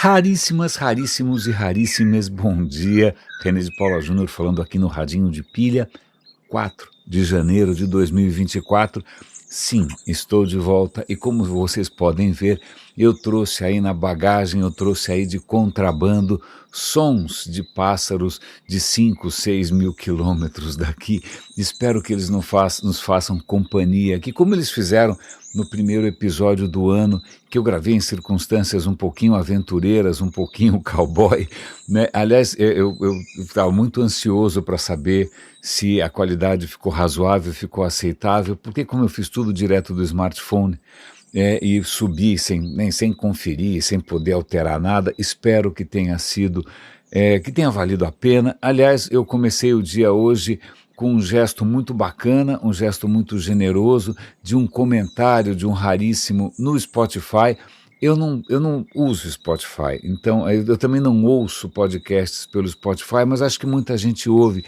Raríssimas, raríssimos e raríssimas, bom dia. René de Paula Júnior falando aqui no Radinho de Pilha, 4 de janeiro de 2024. Sim, estou de volta e como vocês podem ver, eu trouxe aí na bagagem, eu trouxe aí de contrabando sons de pássaros de 5, 6 mil quilômetros daqui. Espero que eles nos façam companhia aqui, como eles fizeram no primeiro episódio do ano, que eu gravei em circunstâncias um pouquinho aventureiras, um pouquinho cowboy, né? Aliás, eu estava muito ansioso para saber se a qualidade ficou razoável, ficou aceitável, porque como eu fiz tudo direto do smartphone, e subi sem conferir, sem poder alterar nada, espero que tenha sido, que tenha valido a pena. Aliás, eu comecei o dia hoje com um gesto muito bacana, um gesto muito generoso, de um comentário de um raríssimo no Spotify. Eu não uso Spotify, então eu também não ouço podcasts pelo Spotify, mas acho que muita gente ouve.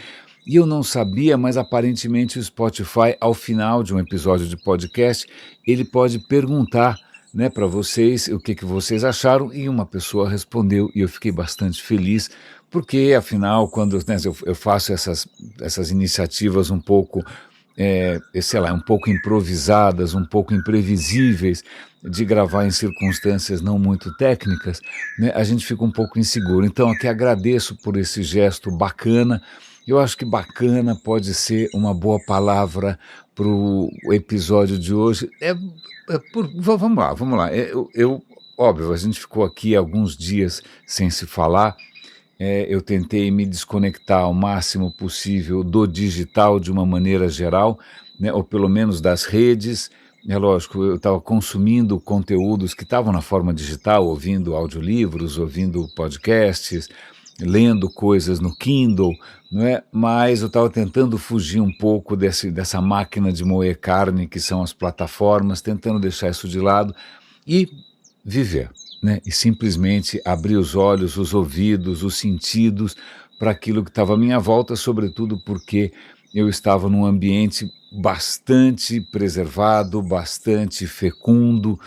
E eu não sabia, mas aparentemente o Spotify, ao final de um episódio de podcast, ele pode perguntar, né, para vocês o que vocês acharam, e uma pessoa respondeu, e eu fiquei bastante feliz, porque afinal, quando, né, eu faço essas iniciativas um pouco, sei lá, um pouco improvisadas, um pouco imprevisíveis, de gravar em circunstâncias não muito técnicas, né, a gente fica um pouco inseguro. Então aqui agradeço por esse gesto bacana. Eu acho que bacana pode ser uma boa palavra para o episódio de hoje. Vamos lá. Óbvio, a gente ficou aqui alguns dias sem se falar. Eu tentei me desconectar ao máximo possível do digital de uma maneira geral, né, ou pelo menos das redes. É lógico, eu estava consumindo conteúdos que estavam na forma digital, ouvindo audiolivros, ouvindo podcasts, lendo coisas no Kindle, não é? Mas eu estava tentando fugir um pouco dessa máquina de moer carne que são as plataformas, tentando deixar isso de lado e viver, né? E simplesmente abrir os olhos, os ouvidos, os sentidos para aquilo que estava à minha volta, sobretudo porque eu estava num ambiente bastante preservado, bastante fecundo,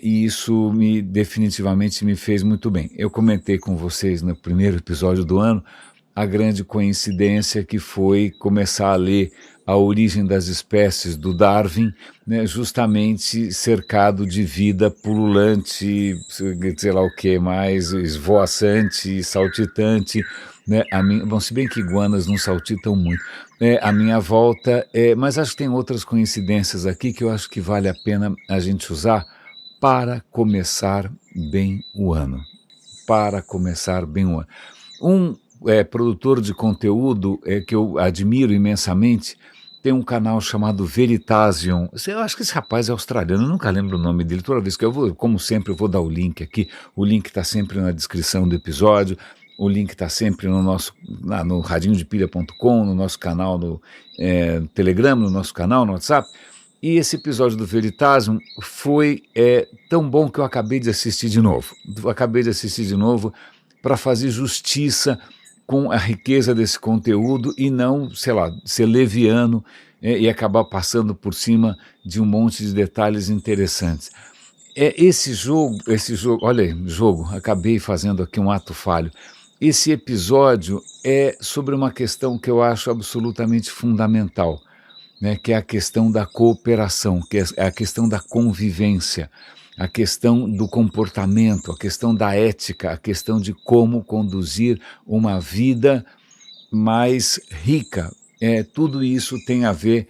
e isso definitivamente me fez muito bem. Eu comentei com vocês no primeiro episódio do ano a grande coincidência que foi começar a ler A Origem das Espécies do Darwin, né, justamente cercado de vida pululante, sei lá o que mais, esvoaçante, saltitante, né, bom, se bem que iguanas não saltitam muito, à minha volta, mas acho que tem outras coincidências aqui que eu acho que vale a pena a gente usar para começar bem o ano. Para começar bem o ano. Um produtor de conteúdo que eu admiro imensamente tem um canal chamado Veritasium. Eu acho que esse rapaz é australiano, eu nunca lembro o nome dele. Toda vez que eu vou, como sempre, eu vou dar o link aqui. O link está sempre na descrição do episódio. O link está sempre no radinhodepilha.com, no nosso canal no Telegram, no nosso canal no WhatsApp. E esse episódio do Veritasium foi tão bom que eu acabei de assistir de novo. Para fazer justiça com a riqueza desse conteúdo e não, sei lá, ser leviano e acabar passando por cima de um monte de detalhes interessantes. Esse jogo, olha aí, acabei fazendo aqui um ato falho. Esse episódio é sobre uma questão que eu acho absolutamente fundamental, né, que é a questão da cooperação, que é a questão da convivência, a questão do comportamento, a questão da ética, a questão de como conduzir uma vida mais rica. Tudo isso tem a ver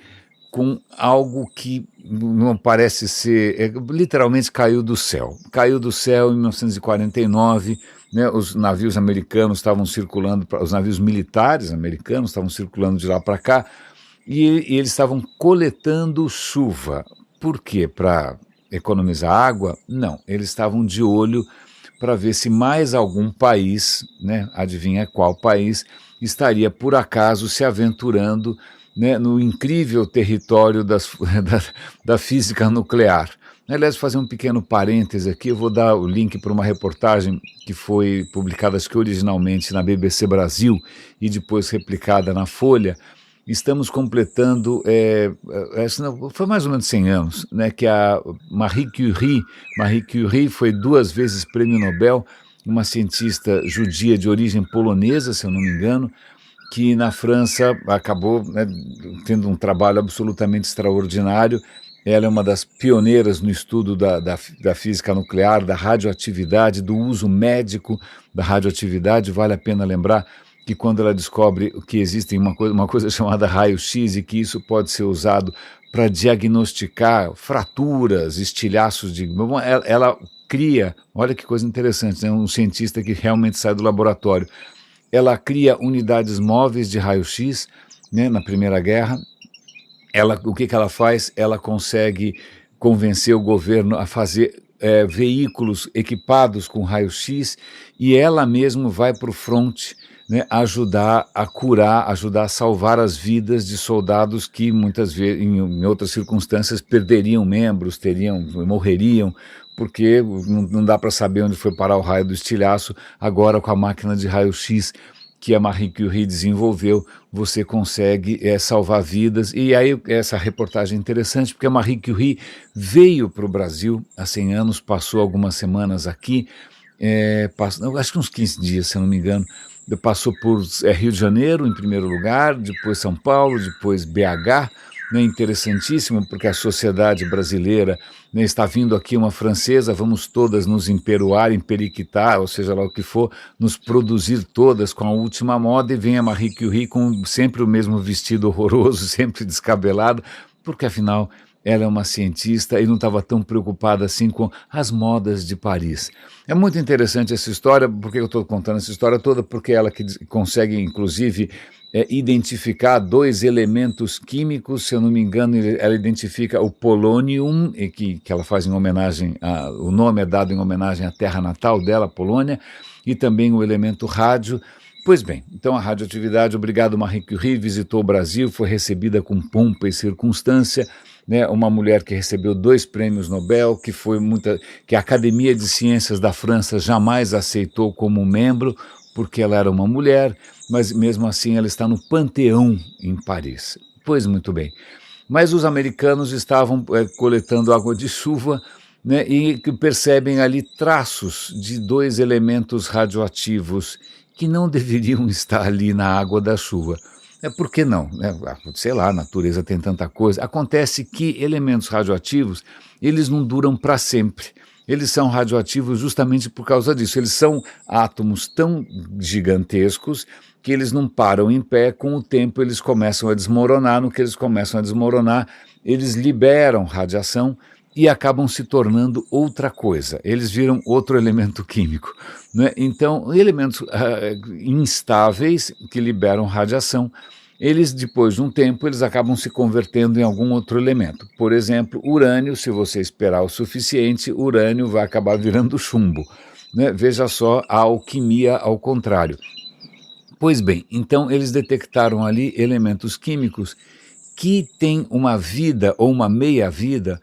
com algo que não parece ser, literalmente caiu do céu. Caiu do céu em 1949, né, os navios americanos estavam circulando, os navios militares americanos estavam circulando de lá para cá, e eles estavam coletando chuva. Por quê? Para economizar água? Não, eles estavam de olho para ver se mais algum país, né, adivinha qual país, estaria por acaso se aventurando, né, no incrível território da física nuclear. Aliás, vou fazer um pequeno parêntese aqui, eu vou dar o link para uma reportagem que foi publicada, acho que originalmente na BBC Brasil e depois replicada na Folha. Estamos completando, foi mais ou menos 100 anos, né, que a Marie Curie foi 2 vezes prêmio Nobel, uma cientista judia de origem polonesa, se eu não me engano, que na França acabou, né, tendo um trabalho absolutamente extraordinário. Ela é uma das pioneiras no estudo da física nuclear, da radioatividade, do uso médico da radioatividade. Vale a pena lembrar que quando ela descobre que existe uma coisa chamada raio-x e que isso pode ser usado para diagnosticar fraturas, estilhaços de... Ela cria, olha que coisa interessante, né, um cientista que realmente sai do laboratório. Ela cria unidades móveis de raio-x, né, na Primeira Guerra. O que ela faz? Ela consegue convencer o governo a fazer veículos equipados com raio-x, e ela mesma vai para o fronte, né, ajudar a curar, ajudar a salvar as vidas de soldados que muitas vezes, em outras circunstâncias, perderiam membros, morreriam, porque não dá para saber onde foi parar o raio do estilhaço. Agora, com a máquina de raio-x que a Marie Curie desenvolveu, você consegue salvar vidas. E aí essa reportagem é interessante, porque a Marie Curie veio para o Brasil há 100 anos, passou algumas semanas aqui, acho que uns 15 dias, se eu não me engano, passou por Rio de Janeiro, em primeiro lugar, depois São Paulo, depois BH, né, interessantíssimo, porque a sociedade brasileira, né, está vindo aqui uma francesa, vamos todas nos emperoar, emperiquitar, ou seja lá o que for, nos produzir todas com a última moda, e vem a Marie Curie com sempre o mesmo vestido horroroso, sempre descabelado, porque afinal ela é uma cientista e não estava tão preocupada assim com as modas de Paris. É muito interessante essa história. Por que eu estou contando essa história toda? Porque ela que consegue, inclusive, identificar 2 elementos químicos, se eu não me engano, ela identifica o polônium, que ela faz em homenagem, o nome é dado em homenagem à terra natal dela, Polônia, e também o elemento rádio. Pois bem, então a radioatividade, obrigado Marie Curie, visitou o Brasil, foi recebida com pompa e circunstância, né, uma mulher que recebeu 2 prêmios Nobel, que a Academia de Ciências da França jamais aceitou como membro, porque ela era uma mulher, mas mesmo assim ela está no Panteão em Paris. Pois muito bem. Mas os americanos estavam coletando água de chuva, né, e que percebem ali traços de 2 elementos radioativos que não deveriam estar ali na água da chuva. Por que não? Sei lá, a natureza tem tanta coisa. Acontece que elementos radioativos, eles não duram para sempre. Eles são radioativos justamente por causa disso. Eles são átomos tão gigantescos que eles não param em pé. Com o tempo eles começam a desmoronar. No que eles começam a desmoronar, eles liberam radiação e acabam se tornando outra coisa. Eles viram outro elemento químico, né? Então, elementos instáveis que liberam radiação, eles, depois de um tempo, eles acabam se convertendo em algum outro elemento. Por exemplo, urânio, se você esperar o suficiente, urânio vai acabar virando chumbo, né? Veja só a alquimia ao contrário. Pois bem, então eles detectaram ali elementos químicos que têm uma vida ou uma meia-vida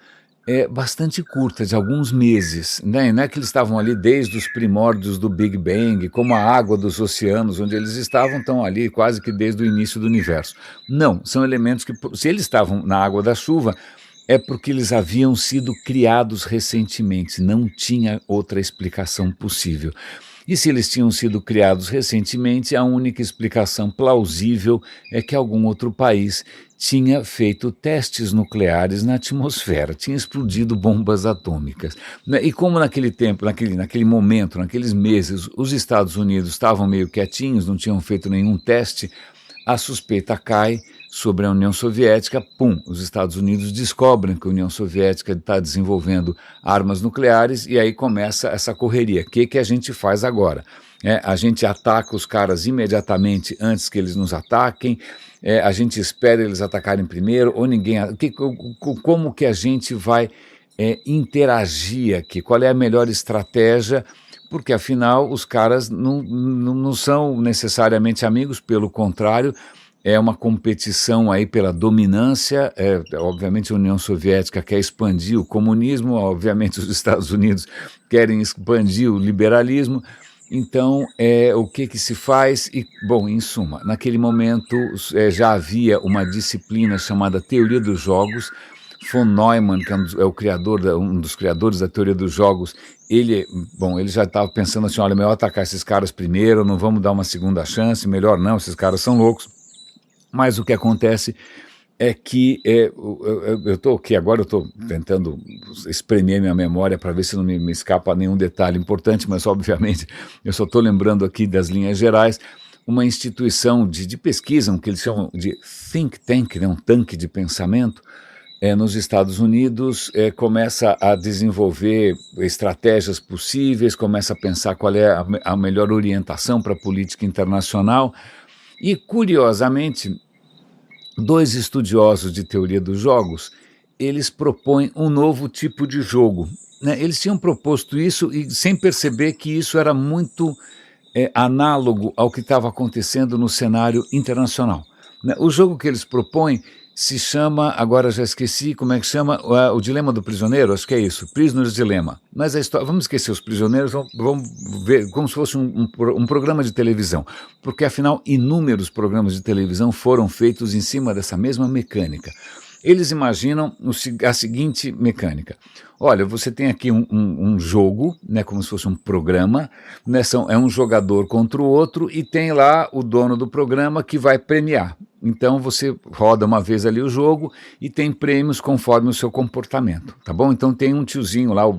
bastante curta, de alguns meses, né? Não é que eles estavam ali desde os primórdios do Big Bang, como a água dos oceanos onde eles estavam, estão ali quase que desde o início do universo. Não, são elementos que, se eles estavam na água da chuva, é porque eles haviam sido criados recentemente, não tinha outra explicação possível. E se eles tinham sido criados recentemente, a única explicação plausível é que algum outro país tinha feito testes nucleares na atmosfera, tinha explodido bombas atômicas. E como naquele tempo, naquele momento, naqueles meses, os Estados Unidos estavam meio quietinhos, não tinham feito nenhum teste, a suspeita cai sobre a União Soviética. Os Estados Unidos descobrem que a União Soviética está desenvolvendo armas nucleares, e aí começa essa correria. O que a gente faz agora? A gente ataca os caras imediatamente antes que eles nos ataquem, a gente espera eles atacarem primeiro, ou ninguém... Como que a gente vai interagir aqui? Qual é a melhor estratégia? Porque, afinal, os caras não são necessariamente amigos, pelo contrário, é uma competição aí pela dominância. Obviamente a União Soviética quer expandir o comunismo, obviamente os Estados Unidos querem expandir o liberalismo. Então, o que se faz? Bom, em suma, naquele momento já havia uma disciplina chamada Teoria dos Jogos, von Neumann, que é o criador, um dos criadores da teoria dos jogos, ele já estava pensando assim, olha, melhor atacar esses caras primeiro, não vamos dar uma segunda chance, melhor não, esses caras são loucos. Mas o que acontece é que eu estou aqui agora, eu estou tentando espremer minha memória para ver se não me escapa nenhum detalhe importante, mas obviamente eu só estou lembrando aqui das linhas gerais. Uma instituição de pesquisa, o que eles chamam de think tank, né, um tanque de pensamento, nos Estados Unidos, começa a desenvolver estratégias possíveis, começa a pensar qual é a melhor orientação para a política internacional e, curiosamente, dois estudiosos de teoria dos jogos, eles propõem um novo tipo de jogo, né? Eles tinham proposto isso e sem perceber que isso era muito análogo ao que estava acontecendo no cenário internacional, né? O jogo que eles propõem se chama, agora já esqueci como é que chama, o Dilema do Prisioneiro, acho que é isso, Prisoner's Dilemma. Mas a história, vamos esquecer os prisioneiros, vamos ver como se fosse um programa de televisão, porque afinal inúmeros programas de televisão foram feitos em cima dessa mesma mecânica. Eles imaginam a seguinte mecânica: olha, você tem aqui um jogo, né, como se fosse um programa, né, é um jogador contra o outro e tem lá o dono do programa que vai premiar. Então você roda uma vez ali o jogo e tem prêmios conforme o seu comportamento, tá bom? Então tem um tiozinho lá, o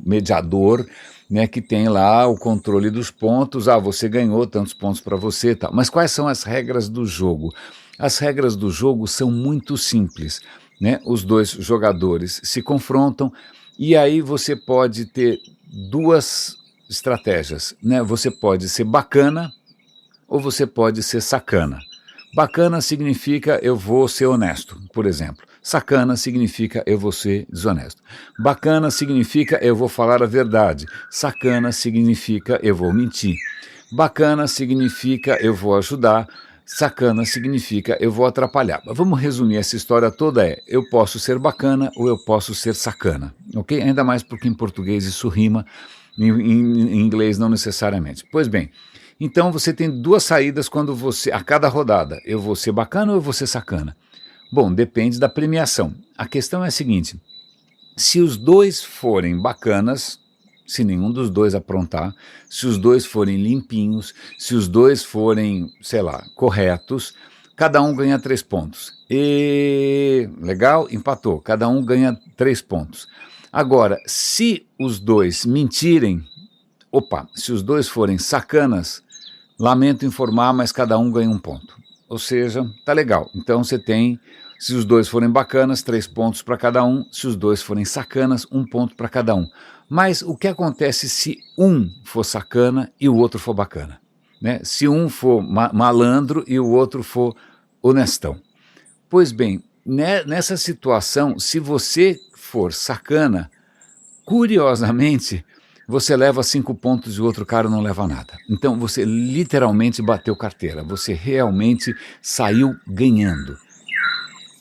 mediador, né, que tem lá o controle dos pontos, você ganhou tantos pontos para você, tá? Mas quais são as regras do jogo? As regras do jogo são muito simples, né? Os dois jogadores se confrontam e aí você pode ter duas estratégias, né? Você pode ser bacana ou você pode ser sacana. Bacana significa eu vou ser honesto, por exemplo. Sacana significa eu vou ser desonesto. Bacana significa eu vou falar a verdade. Sacana significa eu vou mentir. Bacana significa eu vou ajudar. Sacana significa eu vou atrapalhar. Mas vamos resumir essa história toda: eu posso ser bacana ou eu posso ser sacana, ok? Ainda mais porque em português isso rima, em inglês não necessariamente. Pois bem, então você tem duas saídas a cada rodada: eu vou ser bacana ou eu vou ser sacana? Bom, depende da premiação. A questão é a seguinte: se os dois forem bacanas, se nenhum dos dois aprontar, se os dois forem limpinhos, se os dois forem, sei lá, corretos, cada um ganha 3 pontos. E legal, empatou, cada um ganha 3 pontos. Agora, se os dois mentirem, se os dois forem sacanas, lamento informar, mas cada um ganha 1 ponto. Ou seja, tá legal. Então você tem, se os dois forem bacanas, 3 pontos para cada um, se os dois forem sacanas, 1 ponto para cada um. Mas o que acontece se um for sacana e o outro for bacana, né? Se um for malandro e o outro for honestão? Pois bem, nessa situação, se você for sacana, curiosamente, você leva 5 pontos e o outro cara não leva nada. Então você literalmente bateu carteira, você realmente saiu ganhando.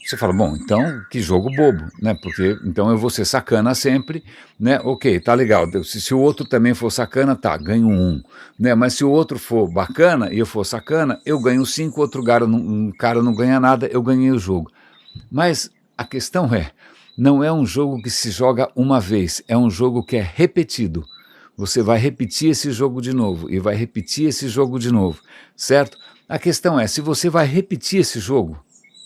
Você fala, bom, então que jogo bobo, né? Porque então eu vou ser sacana sempre, né? Ok, tá legal. Se o outro também for sacana, tá, ganho 1, né? Mas se o outro for bacana e eu for sacana, eu ganho 5, outro cara não ganha nada, eu ganhei o jogo. Mas a questão não é um jogo que se joga uma vez, é um jogo que é repetido. Você vai repetir esse jogo de novo e vai repetir esse jogo de novo, certo? A questão é, se você vai repetir esse jogo,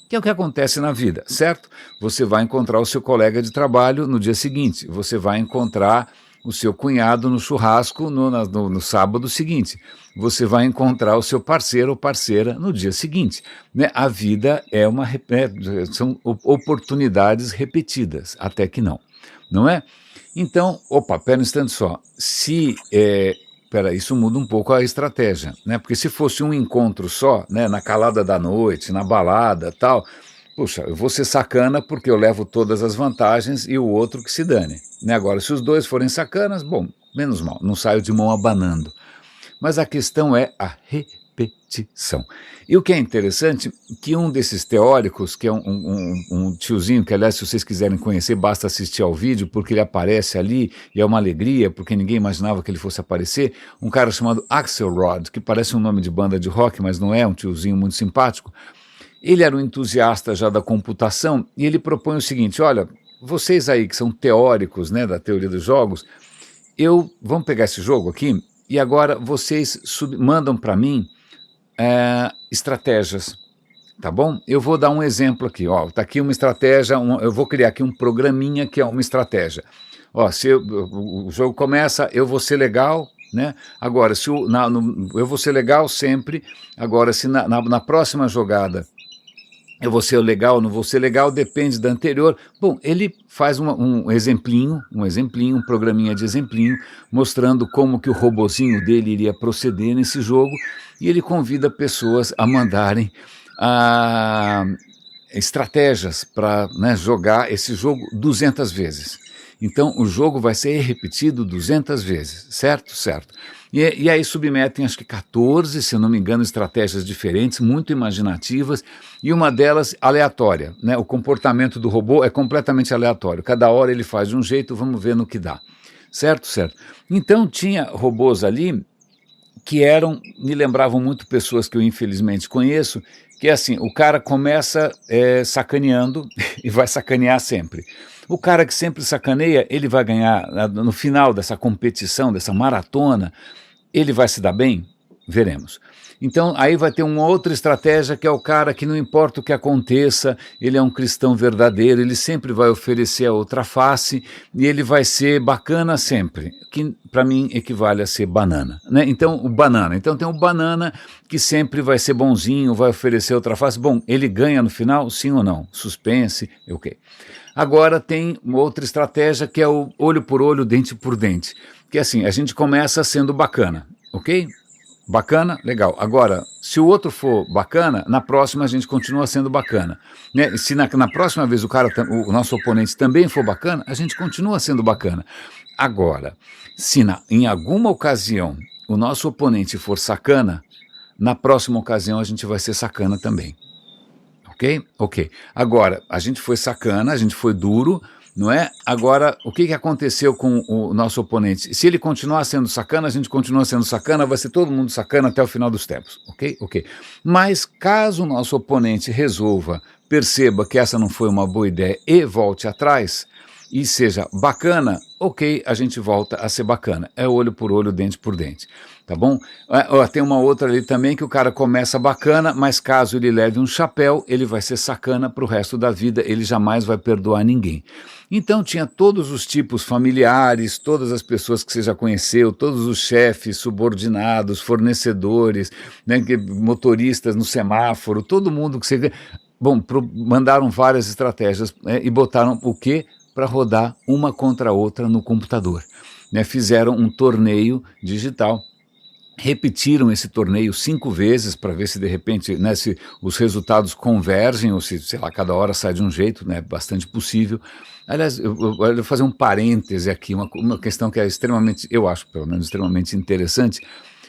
que é o que acontece na vida, certo? Você vai encontrar o seu colega de trabalho no dia seguinte, você vai encontrar o seu cunhado no churrasco no sábado seguinte, você vai encontrar o seu parceiro ou parceira no dia seguinte, né? A vida são oportunidades repetidas, até que não é? Então, pera um instante só, isso muda um pouco a estratégia, né? Porque se fosse um encontro só, né, na calada da noite, na balada, tal, puxa, eu vou ser sacana porque eu levo todas as vantagens e o outro que se dane, né? Agora, se os dois forem sacanas, bom, menos mal, não saio de mão abanando. Mas a questão é a repetição. E o que é interessante, que um desses teóricos, que é um tiozinho, que aliás, se vocês quiserem conhecer, basta assistir ao vídeo, porque ele aparece ali, e é uma alegria, porque ninguém imaginava que ele fosse aparecer, um cara chamado Axelrod, que parece um nome de banda de rock, mas não é, um tiozinho muito simpático. Ele era um entusiasta já da computação e ele propõe o seguinte: olha, vocês aí que são teóricos, né, da teoria dos jogos, vamos pegar esse jogo aqui e agora vocês mandam para mim estratégias, tá bom? Eu vou dar um exemplo aqui, ó, tá aqui uma estratégia, eu vou criar aqui um programinha que é uma estratégia. Ó, se o jogo começa, eu vou ser legal, né? Agora, se eu vou ser legal sempre, agora se na próxima jogada eu vou ser legal, não vou ser legal, depende da anterior. Bom, ele faz um exemplinho, um programinha de exemplinho, mostrando como que o robozinho dele iria proceder nesse jogo, e ele convida pessoas a mandarem estratégias para, né, jogar esse jogo 200 vezes. Então o jogo vai ser repetido 200 vezes, certo? Certo. E aí submetem, acho que 14, se eu não me engano, estratégias diferentes, muito imaginativas, e uma delas aleatória, né? O comportamento do robô é completamente aleatório, cada hora ele faz de um jeito, vamos ver no que dá, certo? Certo. Então tinha robôs ali que me lembravam muito pessoas que eu infelizmente conheço, que é assim, o cara começa sacaneando e vai sacanear sempre. O cara que sempre sacaneia, ele vai ganhar, no final dessa competição, dessa maratona, ele vai se dar bem? Veremos. Então aí vai ter uma outra estratégia, que é o cara que não importa o que aconteça, ele é um cristão verdadeiro, ele sempre vai oferecer a outra face e ele vai ser bacana sempre, que para mim equivale a ser banana, né? Então tem o banana que sempre vai ser bonzinho, vai oferecer outra face. Bom, ele ganha no final, sim ou não? Suspense, ok. Agora tem uma outra estratégia, que é o olho por olho, dente por dente, que é assim, a gente começa sendo bacana, ok? Bacana, legal. Agora, se o outro for bacana, na próxima a gente continua sendo bacana, né? Se na próxima vez o nosso oponente também for bacana, a gente continua sendo bacana. Agora, se em alguma ocasião o nosso oponente for sacana, na próxima ocasião a gente vai ser sacana também. Ok? Ok. Agora, a gente foi sacana, a gente foi duro, não é? Agora, o que aconteceu com o nosso oponente? Se ele continuar sendo sacana, a gente continua sendo sacana, vai ser todo mundo sacana até o final dos tempos, ok? Ok. Mas caso o nosso oponente perceba que essa não foi uma boa ideia e volte atrás, e seja bacana, ok, a gente volta a ser bacana. É olho por olho, dente por dente, tá bom? Tem uma outra ali também, que o cara começa bacana, mas caso ele leve um chapéu, ele vai ser sacana para o resto da vida, ele jamais vai perdoar ninguém. Então tinha todos os tipos familiares, todas as pessoas que você já conheceu, todos os chefes, subordinados, fornecedores, né, motoristas no semáforo, todo mundo que você... Bom, mandaram várias estratégias, né, e botaram o quê? Para rodar uma contra a outra no computador, né? Fizeram um torneio digital, repetiram esse torneio 5 vezes para ver se de repente, né, se os resultados convergem ou se, sei lá, cada hora sai de um jeito, né, bastante possível. Aliás, eu vou fazer um parêntese aqui, uma questão que é extremamente, eu acho pelo menos extremamente interessante.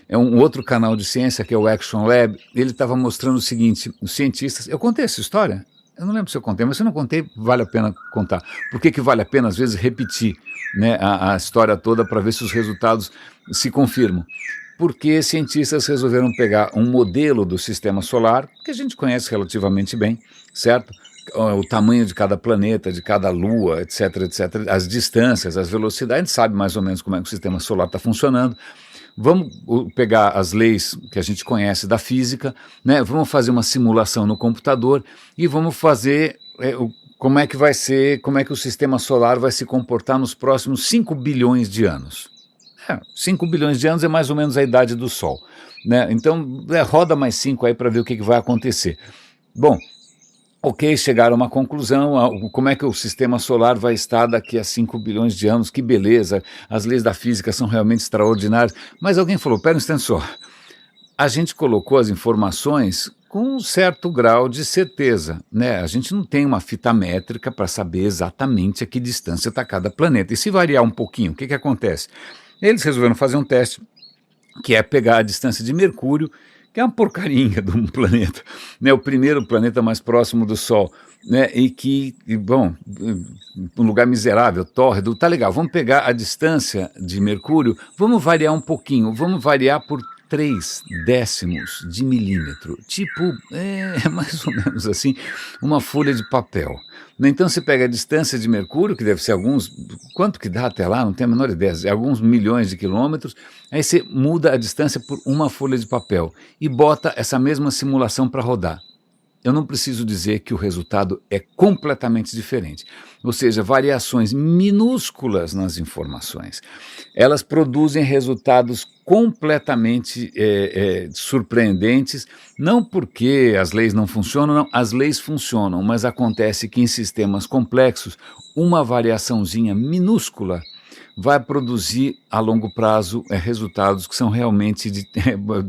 É um outro canal de ciência, que é o Action Lab. Ele estava mostrando o seguinte: os cientistas... Eu contei essa história? Eu não lembro se eu contei, mas se eu não contei, vale a pena contar. Por que vale a pena, às vezes, repetir, né, a história toda para ver se os resultados se confirmam? Porque cientistas resolveram pegar um modelo do sistema solar, que a gente conhece relativamente bem, certo? O tamanho de cada planeta, de cada lua, etc, etc, as distâncias, as velocidades, a gente sabe mais ou menos como é que o sistema solar está funcionando. Vamos pegar as leis que a gente conhece da física, né? Vamos fazer uma simulação no computador e vamos fazer como é que vai ser, como é que o sistema solar vai se comportar nos próximos 5 bilhões de anos. 5 bilhões de anos é mais ou menos a idade do Sol, né? Então roda mais 5 aí para ver o que vai acontecer. Bom, ok, chegaram a uma conclusão, como é que o sistema solar vai estar daqui a 5 bilhões de anos, que beleza, as leis da física são realmente extraordinárias. Mas alguém falou, pera um instante só, a gente colocou as informações com um certo grau de certeza, né? A gente não tem uma fita métrica para saber exatamente a que distância está cada planeta. E se variar um pouquinho, o que acontece? Eles resolveram fazer um teste, que é pegar a distância de Mercúrio, que é uma porcaria de um planeta, né? O primeiro planeta mais próximo do Sol, né? Bom, um lugar miserável, tórrido, tá legal, vamos pegar a distância de Mercúrio, vamos variar um pouquinho, vamos variar por 0,3 de milímetro, tipo, mais ou menos assim, uma folha de papel. Então você pega a distância de Mercúrio, que deve ser quanto que dá até lá, não tenho a menor ideia, alguns milhões de quilômetros, aí você muda a distância por uma folha de papel e bota essa mesma simulação para rodar. Eu não preciso dizer que o resultado é completamente diferente. Ou seja, variações minúsculas nas informações. Elas produzem resultados completamente surpreendentes, não porque as leis não funcionam, não, as leis funcionam, mas acontece que em sistemas complexos, uma variaçãozinha minúscula vai produzir a longo prazo resultados que são realmente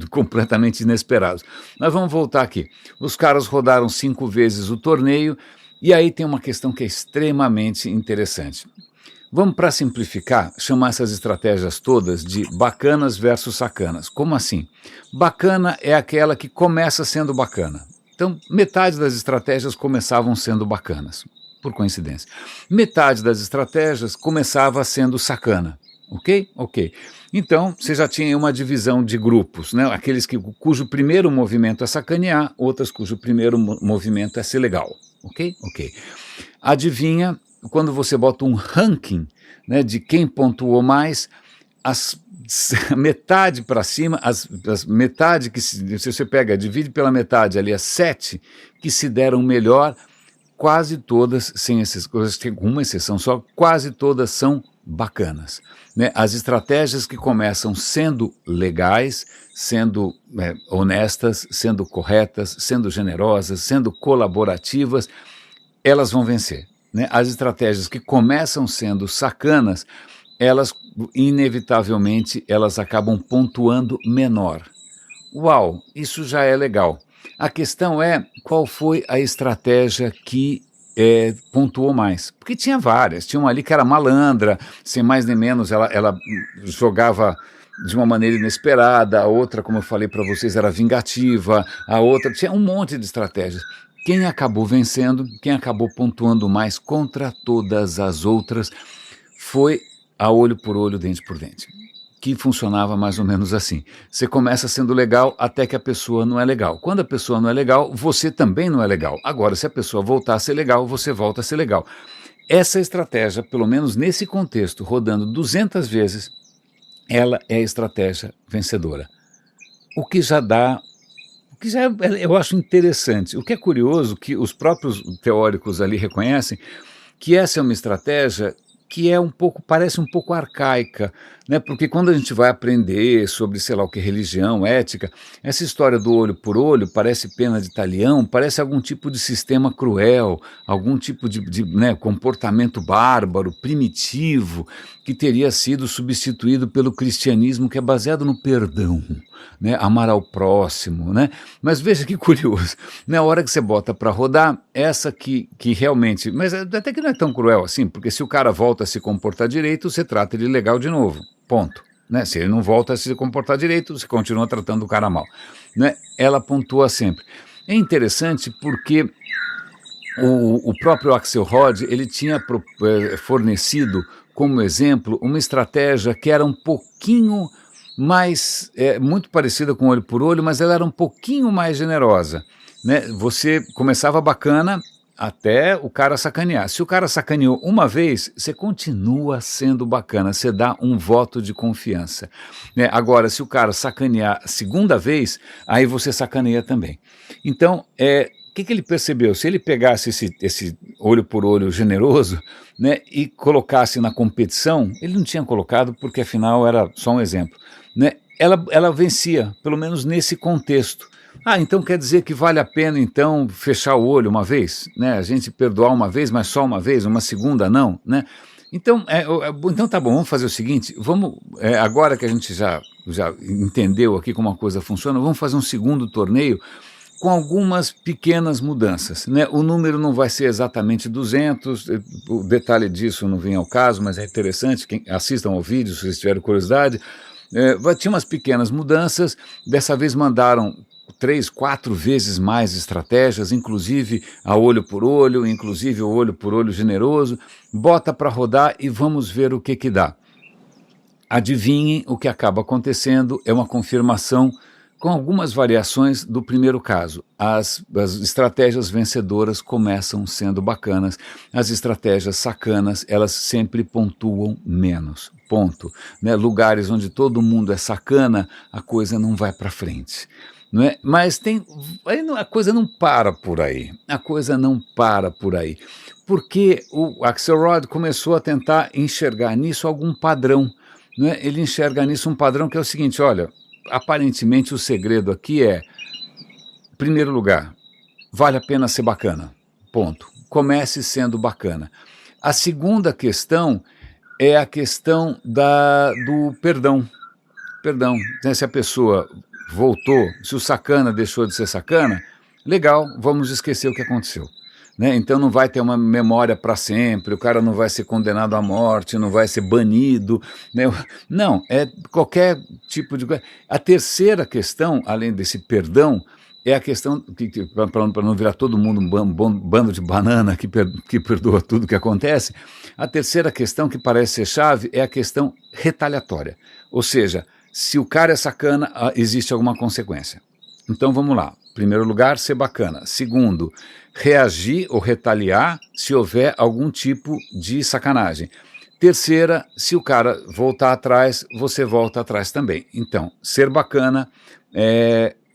completamente inesperados. Mas vamos voltar aqui. Os caras rodaram 5 vezes o torneio e aí tem uma questão que é extremamente interessante. Vamos, para simplificar, chamar essas estratégias todas de bacanas versus sacanas. Como assim? Bacana é aquela que começa sendo bacana. Então, metade das estratégias começavam sendo bacanas, por coincidência. Metade das estratégias começava sendo sacana, ok? Ok. Então, você já tinha uma divisão de grupos, né? Aqueles cujo primeiro movimento é sacanear, outras cujo primeiro movimento é ser legal, ok? Ok. Adivinha, quando você bota um ranking, né, de quem pontuou mais, metade para cima, as metade que se você pega, divide pela metade ali, as 7 que se deram melhor, quase todas, sem essas, tem uma exceção só, quase todas são bacanas, né? As estratégias que começam sendo legais, sendo honestas, sendo corretas, sendo generosas, sendo colaborativas, elas vão vencer, né? As estratégias que começam sendo sacanas, elas inevitavelmente elas acabam pontuando menor. Uau, isso já é legal. A questão é qual foi a estratégia que pontuou mais. Porque tinha várias. Tinha uma ali que era malandra, sem mais nem menos, ela jogava de uma maneira inesperada, a outra, como eu falei para vocês, era vingativa, a outra tinha um monte de estratégias. Quem acabou vencendo, quem acabou pontuando mais contra todas as outras, foi a olho por olho, dente por dente, que funcionava mais ou menos assim. Você começa sendo legal até que a pessoa não é legal. Quando a pessoa não é legal, você também não é legal. Agora, se a pessoa voltar a ser legal, você volta a ser legal. Essa estratégia, pelo menos nesse contexto, rodando 200 vezes, ela é a estratégia vencedora. O que já eu acho interessante. O que é curioso, que os próprios teóricos ali reconhecem, que essa é uma estratégia que parece um pouco arcaica, né? Porque quando a gente vai aprender sobre, sei lá o que, religião, ética, essa história do olho por olho parece pena de talião, parece algum tipo de sistema cruel, algum tipo de comportamento bárbaro, primitivo, que teria sido substituído pelo cristianismo, que é baseado no perdão, né? Amar ao próximo, né? Mas veja que curioso, na hora que você bota para rodar, essa que realmente, mas até que não é tão cruel assim, porque se o cara volta a se comportar direito, você trata ele legal de novo, ponto. Né? Se ele não volta a se comportar direito, você continua tratando o cara mal. Né? Ela pontua sempre. É interessante porque o próprio Axelrod, ele tinha fornecido como exemplo uma estratégia que era um pouquinho mais, muito parecida com olho por olho, mas ela era um pouquinho mais generosa. Né? Você começava bacana até o cara sacanear. Se o cara sacaneou uma vez, você continua sendo bacana, você dá um voto de confiança. Né? Agora, se o cara sacanear a segunda vez, aí você sacaneia também. Então, o que ele percebeu? Se ele pegasse esse olho por olho generoso, né, e colocasse na competição, ele não tinha colocado porque afinal era só um exemplo, né, ela vencia, pelo menos nesse contexto. Então quer dizer que vale a pena então fechar o olho uma vez, né, a gente perdoar uma vez, mas só uma vez, uma segunda não, né? Então, então tá bom, vamos fazer o seguinte, agora que a gente já entendeu aqui como a coisa funciona, vamos fazer um segundo torneio com algumas pequenas mudanças, né? O número não vai ser exatamente 200, o detalhe disso não vem ao caso, mas é interessante, assistam ao vídeo se vocês tiverem curiosidade. Tinha umas pequenas mudanças, dessa vez mandaram 3, 4 vezes mais estratégias, inclusive a olho por olho, inclusive o olho por olho generoso, bota para rodar e vamos ver o que dá. Adivinhem o que acaba acontecendo, é uma confirmação com algumas variações do primeiro caso. As estratégias vencedoras começam sendo bacanas, as estratégias sacanas, elas sempre pontuam menos, ponto. Né? Lugares onde todo mundo é sacana, a coisa não vai para frente. Não é? Mas a coisa não para por aí, a coisa não para por aí, porque o Axelrod começou a tentar enxergar nisso algum padrão, não é? Ele enxerga nisso um padrão que é o seguinte, olha, aparentemente o segredo aqui é, em primeiro lugar, vale a pena ser bacana, ponto, comece sendo bacana. A segunda questão é a questão do perdão, né? Se a pessoa voltou, se o sacana deixou de ser sacana, legal, vamos esquecer o que aconteceu. Né? Então não vai ter uma memória para sempre, o cara não vai ser condenado à morte, não vai ser banido. Né? Não, é qualquer tipo de coisa. A terceira questão, além desse perdão, é a questão, para não virar todo mundo um bando de banana que perdoa tudo que acontece, a terceira questão que parece ser chave é a questão retaliatória. Ou seja, se o cara é sacana, existe alguma consequência. Então vamos lá. Primeiro lugar, ser bacana. Segundo, reagir ou retaliar se houver algum tipo de sacanagem. Terceira, se o cara voltar atrás, você volta atrás também. Então, ser bacana,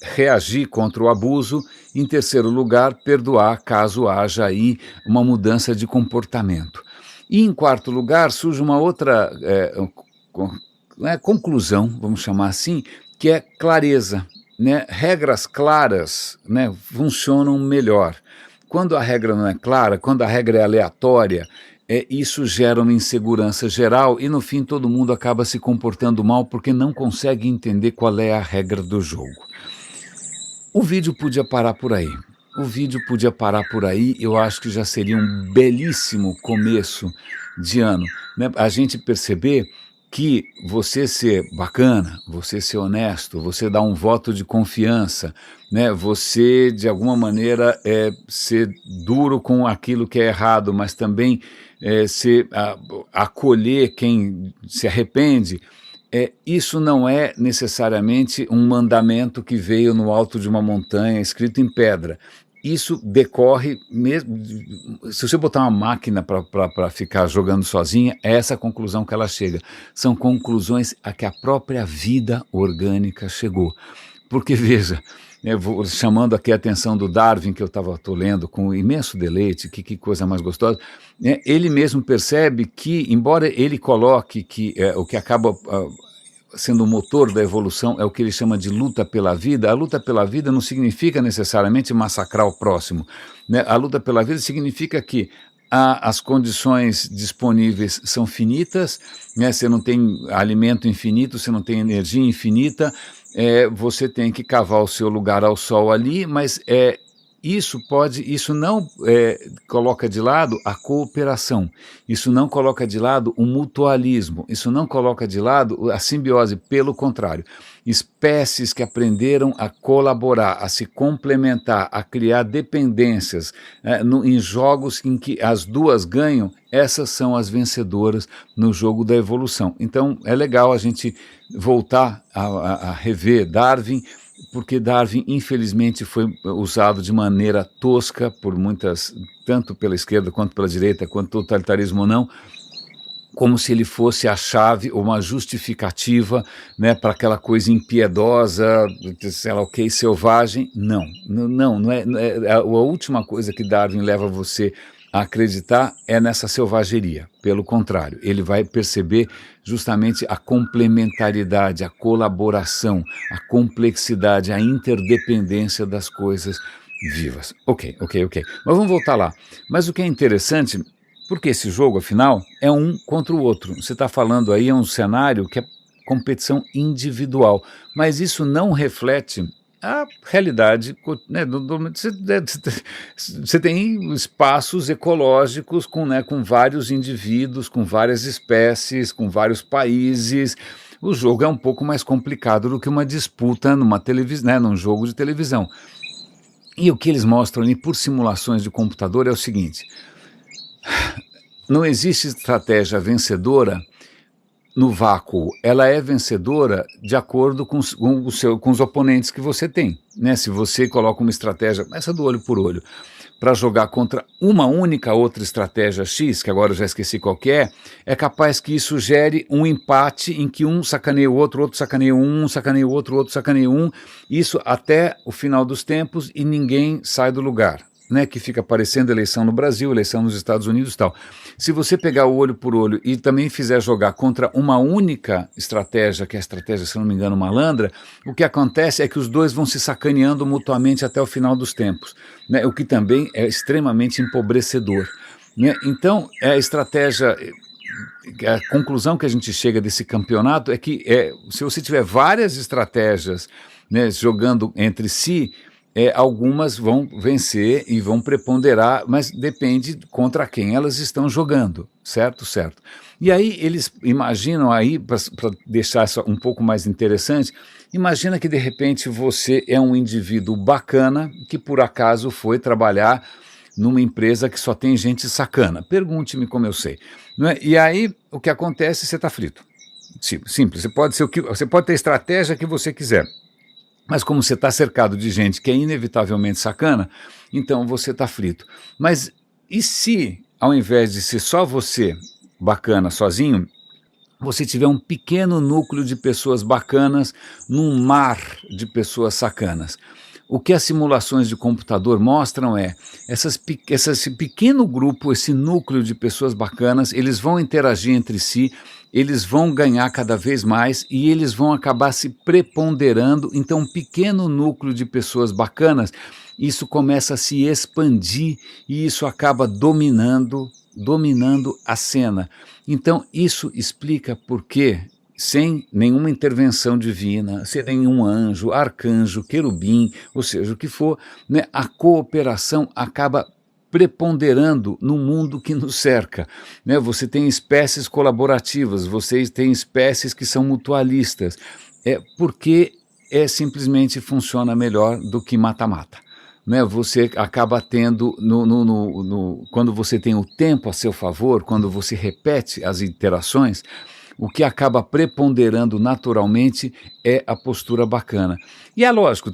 reagir contra o abuso. Em terceiro lugar, perdoar caso haja aí uma mudança de comportamento. E em quarto lugar, surge uma outra conclusão, vamos chamar assim, que é clareza. Né? Regras claras, né, funcionam melhor. Quando a regra não é clara, quando a regra é aleatória, isso gera uma insegurança geral e no fim todo mundo acaba se comportando mal porque não consegue entender qual é a regra do jogo. O vídeo podia parar por aí. Eu acho que já seria um belíssimo começo de ano. Né? A gente perceber que você ser bacana, você ser honesto, você dar um voto de confiança, né? Você, de alguma maneira, ser duro com aquilo que é errado, mas também acolher quem se arrepende, isso não é necessariamente um mandamento que veio no alto de uma montanha, escrito em pedra. Isso decorre mesmo. Se você botar uma máquina para ficar jogando sozinha, é essa a conclusão que ela chega. São conclusões a que a própria vida orgânica chegou. Porque, veja, chamando aqui a atenção do Darwin, que eu estou lendo com imenso deleite, que coisa mais gostosa, ele mesmo percebe que, embora ele coloque que o que acaba sendo o motor da evolução é o que ele chama de luta pela vida, a luta pela vida não significa necessariamente massacrar o próximo. Né? A luta pela vida significa que as condições disponíveis são finitas, né? Você não tem alimento infinito, você não tem energia infinita, você tem que cavar o seu lugar ao sol ali, mas isso não coloca de lado a cooperação, isso não coloca de lado o mutualismo, isso não coloca de lado a simbiose, pelo contrário. Espécies que aprenderam a colaborar, a se complementar, a criar dependências em jogos em que as duas ganham, essas são as vencedoras no jogo da evolução. Então é legal a gente voltar a rever Darwin, porque Darwin, infelizmente, foi usado de maneira tosca por muitas, tanto pela esquerda quanto pela direita, quanto totalitarismo ou não, como se ele fosse a chave ou uma justificativa, né, para aquela coisa impiedosa, sei lá o que, selvagem. Não é. A última coisa que Darwin leva você a acreditar é nessa selvageria. Pelo contrário, ele vai perceber justamente a complementaridade, a colaboração, a complexidade, a interdependência das coisas vivas. Ok. Mas vamos voltar lá. Mas o que é interessante, porque esse jogo, afinal, é um contra o outro. Você está falando aí, é um cenário que é competição individual, mas isso não reflete a realidade, né, você tem espaços ecológicos com vários indivíduos, com várias espécies, com vários países. O jogo é um pouco mais complicado do que uma disputa num jogo de televisão. E o que eles mostram ali por simulações de computador é o seguinte: não existe estratégia vencedora no vácuo, ela é vencedora de acordo com os oponentes que você tem, né? Se você coloca uma estratégia, essa do olho por olho, para jogar contra uma única outra estratégia X, que agora eu já esqueci qual que é capaz que isso gere um empate em que um sacaneia o outro sacaneia um sacaneia o outro sacaneia um, isso até o final dos tempos e ninguém sai do lugar, né? Que fica aparecendo eleição no Brasil, eleição nos Estados Unidos e tal. Se você pegar o olho por olho e também fizer jogar contra uma única estratégia, que é a estratégia, se não me engano, malandra, o que acontece é que os dois vão se sacaneando mutuamente até o final dos tempos, né? O que também é extremamente empobrecedor, né? Então, a estratégia, a conclusão que a gente chega desse campeonato é que se você tiver várias estratégias, né, jogando entre si, algumas vão vencer e vão preponderar, mas depende contra quem elas estão jogando, certo? Certo. E aí eles imaginam aí, para deixar isso um pouco mais interessante, imagina que de repente você é um indivíduo bacana que por acaso foi trabalhar numa empresa que só tem gente sacana. Pergunte-me como eu sei. Não é? E aí o que acontece, você está frito. Simples, você pode ter a estratégia que você quiser. Mas como você está cercado de gente que é inevitavelmente sacana, então você está frito. Mas e se, ao invés de ser só você bacana sozinho, você tiver um pequeno núcleo de pessoas bacanas num mar de pessoas sacanas? O que as simulações de computador mostram esse pequeno grupo, esse núcleo de pessoas bacanas, eles vão interagir entre si, eles vão ganhar cada vez mais e eles vão acabar se preponderando. Então, um pequeno núcleo de pessoas bacanas, isso começa a se expandir e isso acaba dominando a cena. Então, isso explica por que, sem nenhuma intervenção divina, sem nenhum anjo, arcanjo, querubim, ou seja, o que for, né, a cooperação acaba preponderando no mundo que nos cerca, né? Você tem espécies colaborativas, você tem espécies que são mutualistas, porque simplesmente funciona melhor do que mata-mata, né? Você acaba tendo, quando você tem o tempo a seu favor, quando você repete as interações, o que acaba preponderando naturalmente é a postura bacana. E é lógico,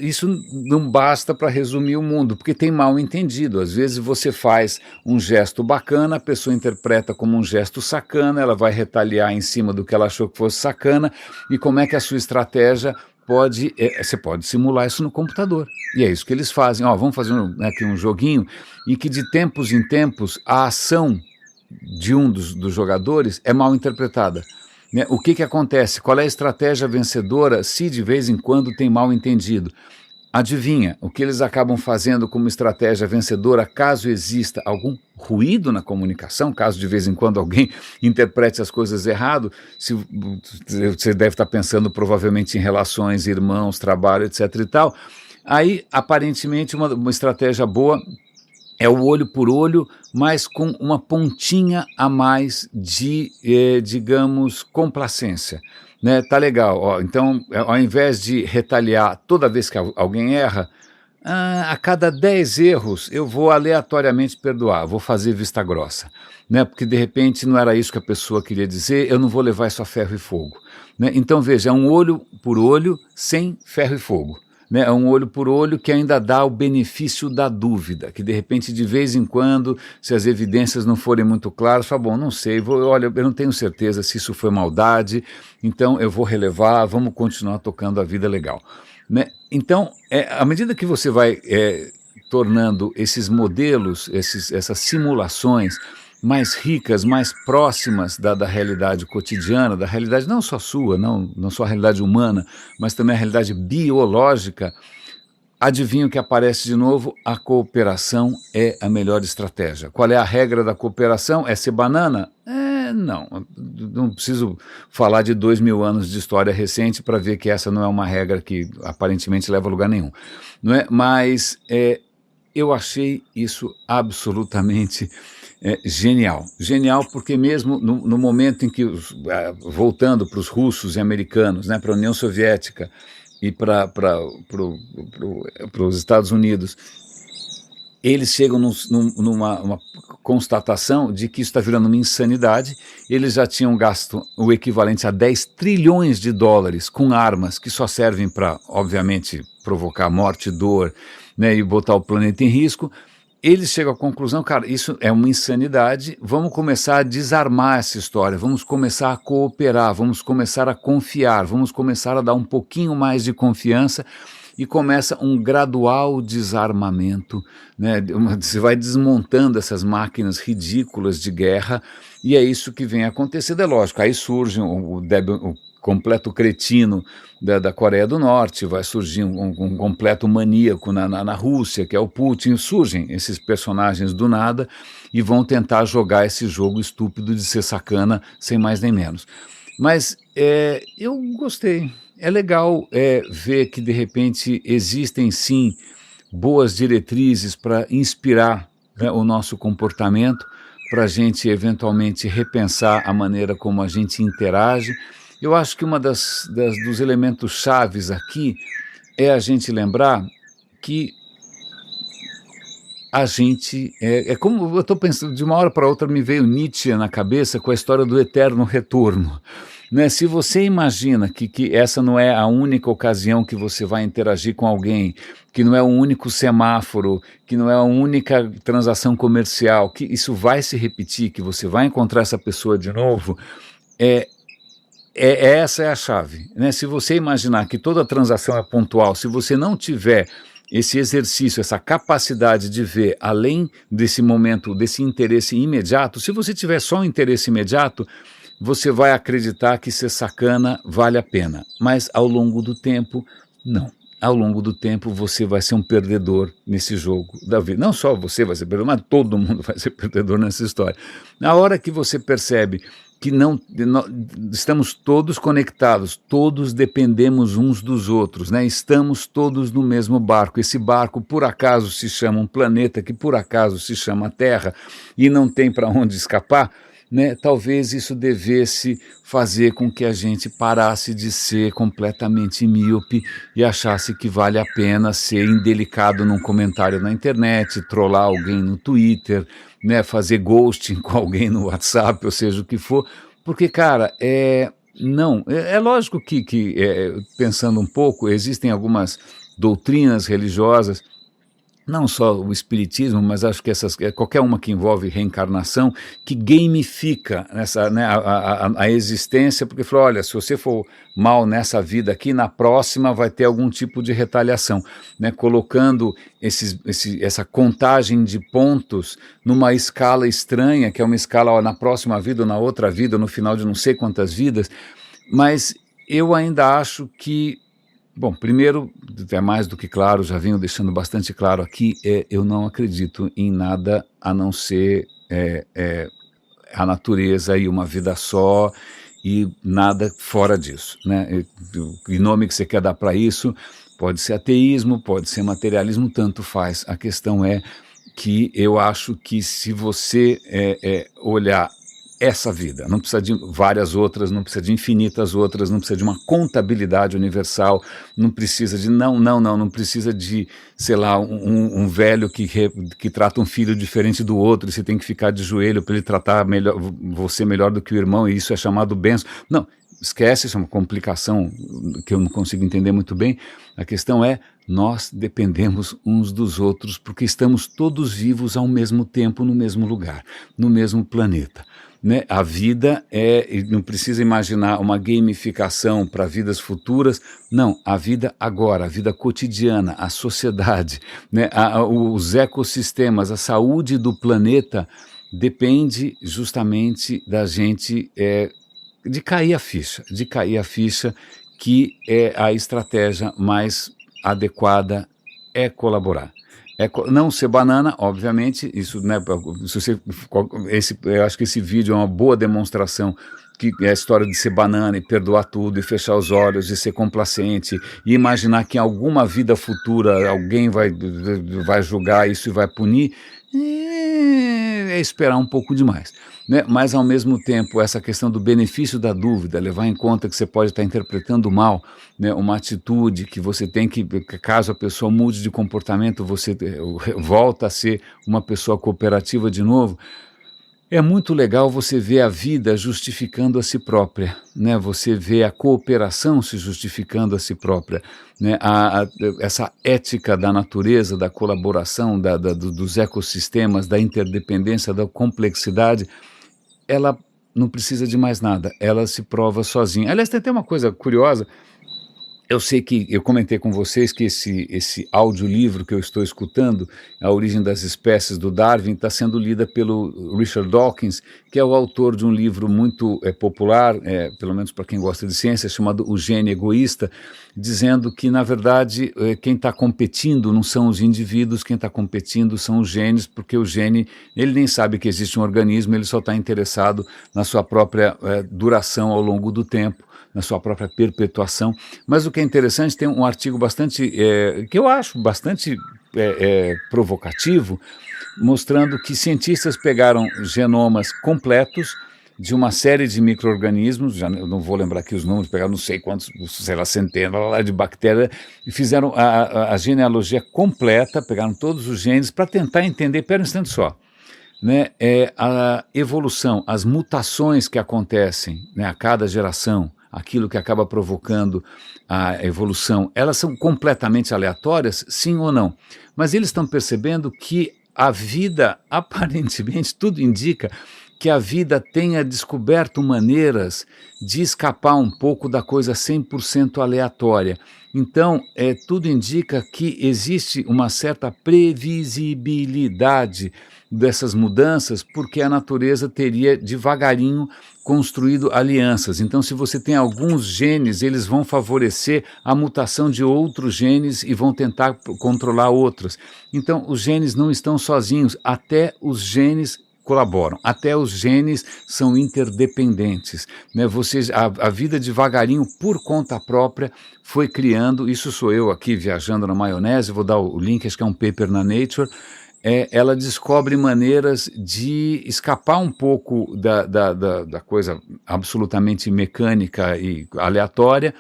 isso não basta para resumir o mundo, porque tem mal entendido. Às vezes você faz um gesto bacana, a pessoa interpreta como um gesto sacana, ela vai retaliar em cima do que ela achou que fosse sacana, e como é que a sua estratégia você pode simular isso no computador. E é isso que eles fazem. Vamos fazer aqui um joguinho em que de tempos em tempos a ação de um dos jogadores é mal interpretada, né? O que acontece? Qual é a estratégia vencedora se de vez em quando tem mal entendido? Adivinha, o que eles acabam fazendo como estratégia vencedora caso exista algum ruído na comunicação, caso de vez em quando alguém interprete as coisas errado, você deve estar pensando provavelmente em relações, irmãos, trabalho, etc. e tal. Aí, aparentemente, uma estratégia boa é o olho por olho, mas com uma pontinha a mais de, digamos, complacência, né? Tá legal, então, ao invés de retaliar toda vez que alguém erra, a cada 10 erros eu vou aleatoriamente perdoar, vou fazer vista grossa, né? Porque de repente não era isso que a pessoa queria dizer, eu não vou levar isso a ferro e fogo, né? Então veja, é um olho por olho sem ferro e fogo, né? É um olho por olho que ainda dá o benefício da dúvida, que de repente de vez em quando, se as evidências não forem muito claras, fala, bom, não sei, olha, eu não tenho certeza se isso foi maldade, então eu vou relevar, vamos continuar tocando a vida legal, né? Então, à medida que você vai tornando esses modelos, essas simulações mais ricas, mais próximas da realidade cotidiana, da realidade não só sua, não só a realidade humana, mas também a realidade biológica, adivinha o que aparece de novo? A cooperação é a melhor estratégia. Qual é a regra da cooperação? É ser banana? Não preciso falar de 2000 anos de história recente para ver que essa não é uma regra que aparentemente leva a lugar nenhum, não é? Mas eu achei isso absolutamente genial. Genial porque mesmo no momento em que, voltando para os russos e americanos, né, para a União Soviética e para os Estados Unidos, eles chegam numa uma constatação de que isso está virando uma insanidade. Eles já tinham gasto o equivalente a 10 trilhões de dólares com armas que só servem para, obviamente, provocar morte, dor, né, e botar o planeta em risco. Eles chegam à conclusão, cara, isso é uma insanidade, vamos começar a desarmar essa história, vamos começar a cooperar, vamos começar a confiar, vamos começar a dar um pouquinho mais de confiança, e começa um gradual desarmamento, né? Você vai desmontando essas máquinas ridículas de guerra, e é isso que vem acontecendo. É lógico, aí surge o completo cretino da Coreia do Norte, vai surgir um completo maníaco na Rússia, que é o Putin. Surgem esses personagens do nada e vão tentar jogar esse jogo estúpido de ser sacana, sem mais nem menos. Mas eu gostei. É legal ver que, de repente, existem, sim, boas diretrizes para inspirar, né, o nosso comportamento, para a gente, eventualmente, repensar a maneira como a gente interage. Eu acho que dos elementos chaves aqui é a gente lembrar que a gente, como eu estou pensando, de uma hora para outra me veio Nietzsche na cabeça com a história do eterno retorno, né? Se você imagina que essa não é a única ocasião que você vai interagir com alguém, que não é o único semáforo, que não é a única transação comercial, que isso vai se repetir, que você vai encontrar essa pessoa de novo, essa é a chave, né? Se você imaginar que toda transação é pontual, se você não tiver esse exercício, essa capacidade de ver além desse momento, desse interesse imediato, se você tiver só um interesse imediato, você vai acreditar que ser sacana vale a pena, mas ao longo do tempo, não. Ao longo do tempo você vai ser um perdedor nesse jogo da vida. Não só você vai ser perdedor, mas todo mundo vai ser perdedor nessa história. Na hora que você percebe que estamos todos conectados, todos dependemos uns dos outros, né? Estamos todos no mesmo barco. Esse barco, por acaso, se chama um planeta, que por acaso se chama Terra, e não tem para onde escapar, né? Talvez isso devesse fazer com que a gente parasse de ser completamente míope e achasse que vale a pena ser indelicado num comentário na internet, trollar alguém no Twitter, né, fazer ghosting com alguém no WhatsApp, ou seja, o que for, porque, cara, não, é lógico que pensando um pouco, existem algumas doutrinas religiosas, não só o espiritismo, mas acho que qualquer uma que envolve reencarnação, que gamifica né, a existência, porque falou, olha, se você for mal nessa vida aqui, na próxima vai ter algum tipo de retaliação, né, colocando essa contagem de pontos numa escala estranha, que é uma escala, ó, na próxima vida, ou na outra vida, no final de não sei quantas vidas, mas eu ainda acho que, bom, primeiro, é mais do que claro, já venho deixando bastante claro aqui, eu não acredito em nada a não ser a natureza e uma vida só e nada fora disso, né? O nome que você quer dar para isso pode ser ateísmo, pode ser materialismo, tanto faz. A questão é que eu acho que se você olhar essa vida, não precisa de várias outras, não precisa de infinitas outras, não precisa de uma contabilidade universal, não precisa de, não precisa de, sei lá, um velho que trata um filho diferente do outro, e você tem que ficar de joelho para ele tratar você melhor do que o irmão, e isso é chamado bênção. Não, esquece, isso é uma complicação que eu não consigo entender muito bem. A questão é, nós dependemos uns dos outros, porque estamos todos vivos ao mesmo tempo, no mesmo lugar, no mesmo planeta. Né? A vida não precisa imaginar uma gamificação para vidas futuras, não, a vida agora, a vida cotidiana, a sociedade, né? Os ecossistemas, a saúde do planeta depende justamente da gente de cair a ficha que a estratégia mais adequada é colaborar. Não ser banana, obviamente, isso, né, eu acho que esse vídeo é uma boa demonstração que é a história de ser banana e perdoar tudo e fechar os olhos e ser complacente e imaginar que em alguma vida futura alguém vai julgar isso e vai punir, é esperar um pouco demais, né? Mas, ao mesmo tempo, essa questão do benefício da dúvida, levar em conta que você pode estar interpretando mal, né, uma atitude que você tem que, caso a pessoa mude de comportamento, você volta a ser uma pessoa cooperativa de novo. É muito legal você ver a vida justificando a si própria, né? Você vê a cooperação se justificando a si própria, né? Essa ética da natureza, da colaboração, dos ecossistemas, da interdependência, da complexidade, ela não precisa de mais nada, ela se prova sozinha. Aliás, tem até uma coisa curiosa. Eu sei que eu comentei com vocês que esse audiolivro que eu estou escutando, A Origem das Espécies, do Darwin, está sendo lida pelo Richard Dawkins, que é o autor de um livro muito popular, pelo menos para quem gosta de ciência, chamado O Gene Egoísta, dizendo que, na verdade, quem está competindo não são os indivíduos, quem está competindo são os genes, porque o gene, ele nem sabe que existe um organismo, ele só está interessado na sua própria duração ao longo do tempo, na sua própria perpetuação. Mas o que é interessante, tem um artigo bastante, que eu acho bastante provocativo, mostrando que cientistas pegaram genomas completos de uma série de micro-organismos, já eu não vou lembrar aqui os números, pegaram não sei quantos, sei lá, centenas de bactérias, e fizeram a genealogia completa, pegaram todos os genes para tentar entender, pera um instante só, né, a evolução, as mutações que acontecem, né, a cada geração, aquilo que acaba provocando a evolução, elas são completamente aleatórias, sim ou não? Mas eles estão percebendo que a vida, aparentemente, tudo indica que a vida tenha descoberto maneiras de escapar um pouco da coisa 100% aleatória. Então, tudo indica que existe uma certa previsibilidade dessas mudanças, porque a natureza teria devagarinho construído alianças. Então, se você tem alguns genes, eles vão favorecer a mutação de outros genes e vão tentar controlar outros. Então, os genes não estão sozinhos, até os genes colaboram, até os genes são interdependentes, né? A vida devagarinho, por conta própria, foi criando, isso sou eu aqui viajando na maionese, vou dar o link, acho que é um paper na Nature, ela descobre maneiras de escapar um pouco da coisa absolutamente mecânica e aleatória,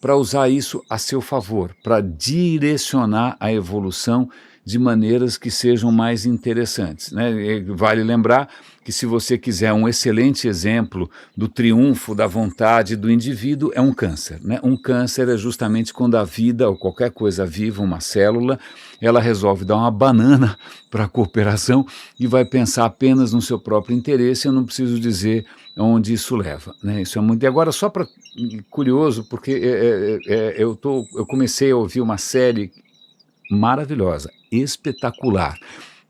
para usar isso a seu favor, para direcionar a evolução de maneiras que sejam mais interessantes, né? Vale lembrar que, se você quiser um excelente exemplo do triunfo da vontade do indivíduo, é um câncer, né? Um câncer é justamente quando a vida, ou qualquer coisa viva, uma célula, ela resolve dar uma banana para a cooperação e vai pensar apenas no seu próprio interesse. Eu não preciso dizer onde isso leva, né? Isso é muito. E agora, só para curioso, porque eu comecei a ouvir uma série maravilhosa, espetacular,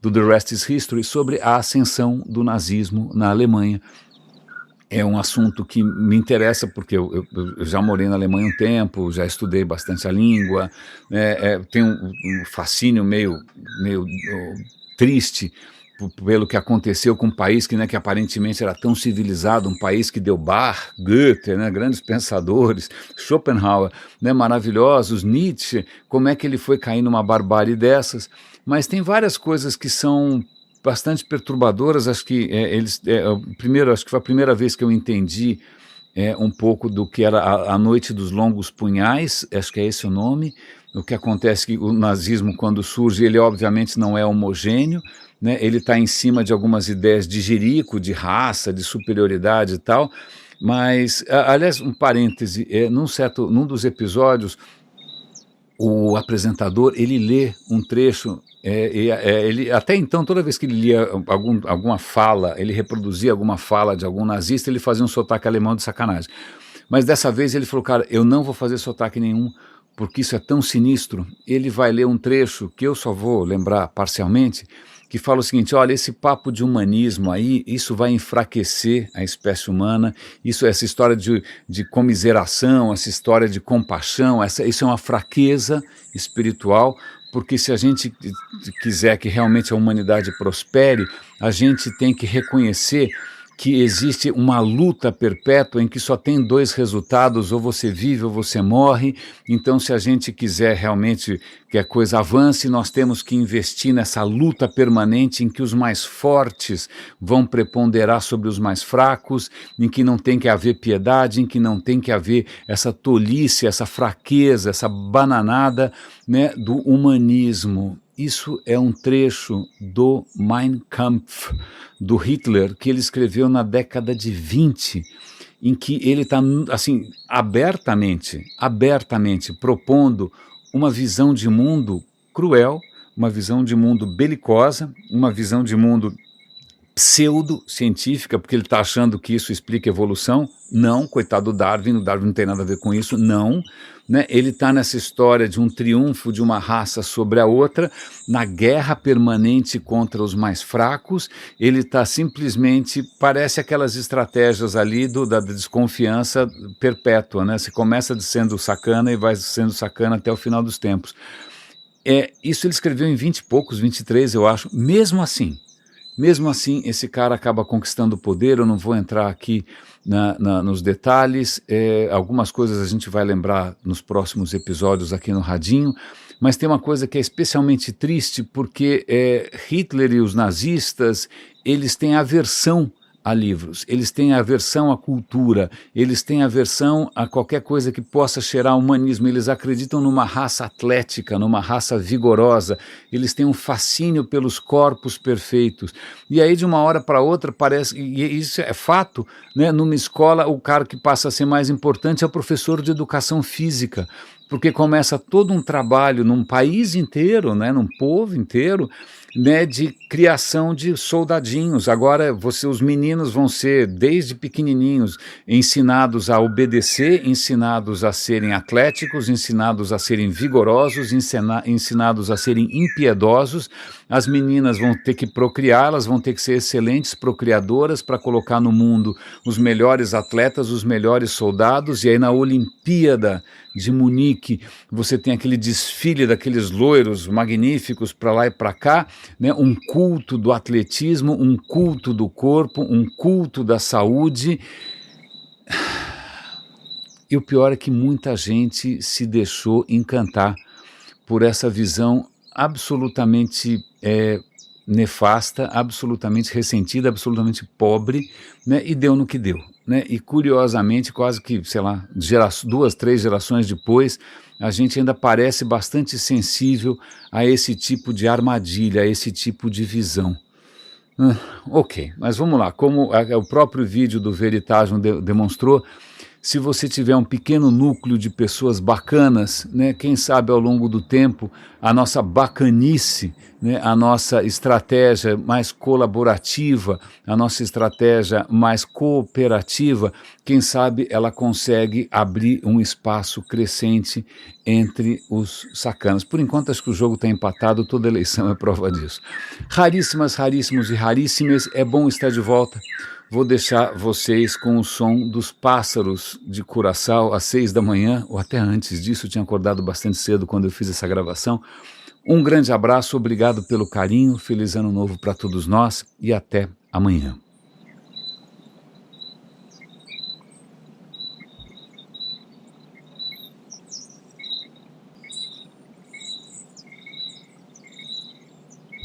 do The Rest is History, sobre a ascensão do nazismo na Alemanha. É um assunto que me interessa, porque eu já morei na Alemanha um tempo, já estudei bastante a língua, tenho um fascínio meio triste pelo que aconteceu com um país que aparentemente era tão civilizado, um país que deu Bach, Goethe, né, grandes pensadores, Schopenhauer, né, maravilhosos, Nietzsche, como é que ele foi cair numa barbárie dessas. Mas tem várias coisas que são bastante perturbadoras. Acho que primeiro, acho que foi a primeira vez que eu entendi um pouco do que era a Noite dos Longos Punhais, acho que é esse o nome. O que acontece é que o nazismo, quando surge, ele obviamente não é homogêneo, né? Ele está em cima de algumas ideias de Jerico, de raça, de superioridade e tal, mas, aliás, um parêntese, num dos episódios, o apresentador, ele lê um trecho, ele, até então, toda vez que ele lia alguma fala, ele reproduzia alguma fala de algum nazista, ele fazia um sotaque alemão de sacanagem. Mas dessa vez ele falou, cara, eu não vou fazer sotaque nenhum, porque isso é tão sinistro. Ele vai ler um trecho que eu só vou lembrar parcialmente, que fala o seguinte: olha, esse papo de humanismo aí, isso vai enfraquecer a espécie humana, essa história de comiseração, essa história de compaixão, isso é uma fraqueza espiritual, porque se a gente quiser que realmente a humanidade prospere, a gente tem que reconhecer que existe uma luta perpétua em que só tem dois resultados, ou você vive ou você morre. Então, se a gente quiser realmente que a coisa avance, nós temos que investir nessa luta permanente em que os mais fortes vão preponderar sobre os mais fracos, em que não tem que haver piedade, em que não tem que haver essa tolice, essa fraqueza, essa bananada, né, do humanismo. Isso é um trecho do Mein Kampf, do Hitler, que ele escreveu na década de 20, em que ele está, assim, abertamente propondo uma visão de mundo cruel, uma visão de mundo belicosa, uma visão de mundo pseudocientífica, porque ele está achando que isso explica evolução. Não, coitado do Darwin, o Darwin não tem nada a ver com isso, não. Né? Ele está nessa história de um triunfo de uma raça sobre a outra, na guerra permanente contra os mais fracos. Ele está simplesmente, parece aquelas estratégias ali da desconfiança perpétua, né? Você começa sendo sacana e vai sendo sacana até o final dos tempos. Isso ele escreveu em 20 e poucos, 23, eu acho. Mesmo assim, esse cara acaba conquistando o poder. Eu não vou entrar aqui nos detalhes, algumas coisas a gente vai lembrar nos próximos episódios aqui no Radinho, mas tem uma coisa que é especialmente triste, porque Hitler e os nazistas, eles têm aversão a livros, eles têm aversão à cultura, eles têm aversão a qualquer coisa que possa cheirar humanismo. Eles acreditam numa raça atlética, numa raça vigorosa, eles têm um fascínio pelos corpos perfeitos. E aí, de uma hora para outra, parece, e isso é fato, né? Numa escola, o cara que passa a ser mais importante é o professor de educação física, porque começa todo um trabalho num país inteiro, né, num povo inteiro, né, de criação de soldadinhos. Agora os meninos vão ser, desde pequenininhos, ensinados a obedecer, ensinados a serem atléticos, ensinados a serem vigorosos, ensinados a serem impiedosos. As meninas vão ter que procriar, elas vão ter que ser excelentes procriadoras para colocar no mundo os melhores atletas, os melhores soldados. E aí na Olimpíada de Munique você tem aquele desfile daqueles loiros magníficos para lá e para cá, né? Um culto do atletismo, um culto do corpo, um culto da saúde. E o pior é que muita gente se deixou encantar por essa visão absolutamente nefasta, absolutamente ressentida, absolutamente pobre, né? E deu no que deu. Né? E curiosamente, quase que, sei lá, 2, 3 gerações depois, a gente ainda parece bastante sensível a esse tipo de armadilha, a esse tipo de visão. Ok, mas vamos lá. Como o próprio vídeo do Veritasium demonstrou, se você tiver um pequeno núcleo de pessoas bacanas, né, quem sabe ao longo do tempo a nossa bacanice, né, a nossa estratégia mais colaborativa, a nossa estratégia mais cooperativa, quem sabe ela consegue abrir um espaço crescente entre os sacanas. Por enquanto acho que o jogo está empatado, toda eleição é prova disso. Raríssimas, raríssimos e raríssimas, é bom estar de volta. Vou deixar vocês com o som dos pássaros de Curaçao às 6 da manhã, ou até antes disso. Eu tinha acordado bastante cedo quando eu fiz essa gravação. Um grande abraço, obrigado pelo carinho, feliz ano novo para todos nós e até amanhã.